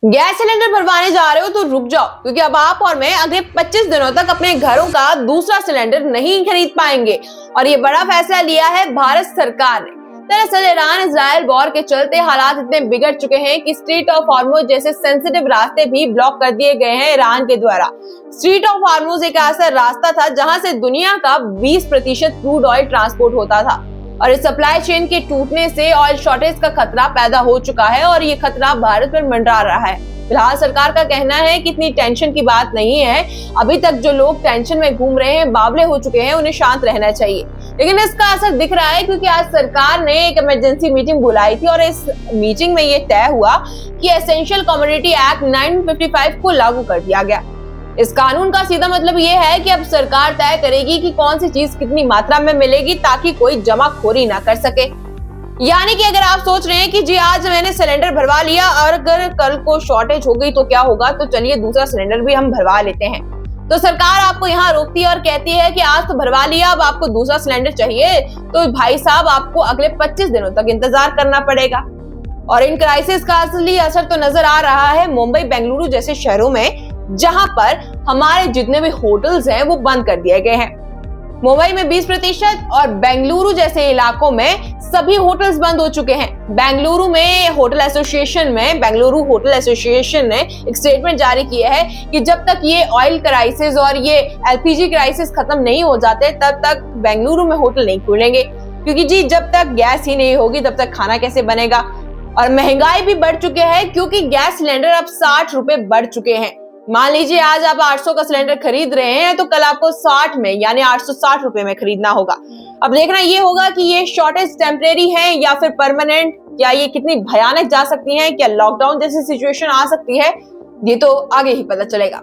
Gas cylinder भरवाने जा रहे हो तो रुक जाओ, क्योंकि अब आप और मैं अगले 25 दिनों तक अपने घरों का दूसरा सिलेंडर नहीं खरीद पाएंगे। और ये बड़ा फैसला लिया है भारत सरकार ने। दरअसल ईरान इजराइल वॉर के चलते हालात इतने बिगड़ चुके हैं कि स्ट्रीट ऑफ हॉर्मुज जैसे सेंसिटिव रास्ते भी ब्लॉक कर दिए गए हैं ईरान के द्वारा। स्ट्रीट ऑफ हॉर्मुज एक ऐसा रास्ता था जहां से दुनिया का 20% क्रूड ऑयल ट्रांसपोर्ट होता था, और इस सप्लाई चेन के टूटने से ऑयल शॉर्टेज का खतरा पैदा हो चुका है और ये खतरा भारत पर मंडरा रहा है। फिलहाल सरकार का कहना है कि इतनी टेंशन की बात नहीं है। अभी तक जो लोग टेंशन में घूम रहे हैं, बावले हो चुके हैं, उन्हें शांत रहना चाहिए। लेकिन इसका असर दिख रहा है, क्योंकि आज सरकार ने एक इमरजेंसी मीटिंग बुलाई थी और इस मीटिंग में ये तय हुआ कि एसेंशियल कमोडिटी एक्ट 1955 को लागू कर दिया गया। इस कानून का सीधा मतलब ये है कि अब सरकार तय करेगी कि कौन सी चीज कितनी मात्रा में मिलेगी, ताकि कोई जमाखोरी ना कर सके। यानी कि अगर आप सोच रहे हैं कि जी आज मैंने सिलेंडर भरवा लिया और अगर कल को शॉर्टेज हो गई तो क्या होगा, तो चलिए दूसरा सिलेंडर भी हम भरवा लेते हैं, तो सरकार आपको यहाँ रोकती है और कहती है कि आज तो भरवा लिया, अब आपको दूसरा सिलेंडर चाहिए तो भाई साहब आपको अगले 25 दिनों तक इंतजार करना पड़ेगा। और इन क्राइसिस का असली असर तो नजर आ रहा है मुंबई, बेंगलुरु जैसे शहरों में, जहां पर हमारे जितने भी होटल्स हैं वो बंद कर दिए गए हैं। मुंबई में 20% और बेंगलुरु जैसे इलाकों में सभी होटल्स बंद हो चुके हैं। बेंगलुरु होटल एसोसिएशन ने एक स्टेटमेंट जारी किया है कि जब तक ये ऑयल क्राइसिस और ये एलपीजी क्राइसिस खत्म नहीं हो जाते तब तक बेंगलुरु में होटल नहीं खुलेंगे, क्योंकि जी जब तक गैस ही नहीं होगी तब तक खाना कैसे बनेगा। और महंगाई भी बढ़ चुके हैं, क्योंकि गैस सिलेंडर अब 60 रुपए बढ़ चुके हैं। मान लीजिए आज आप 800 का सिलेंडर खरीद रहे हैं तो कल आपको 60 में यानी 860 रुपए में खरीदना होगा। अब देखना ये होगा कि ये शॉर्टेज टेम्परेरी है या फिर परमानेंट, या ये कितनी भयानक जा सकती है, क्या लॉकडाउन जैसी सिचुएशन आ सकती है, ये तो आगे ही पता चलेगा।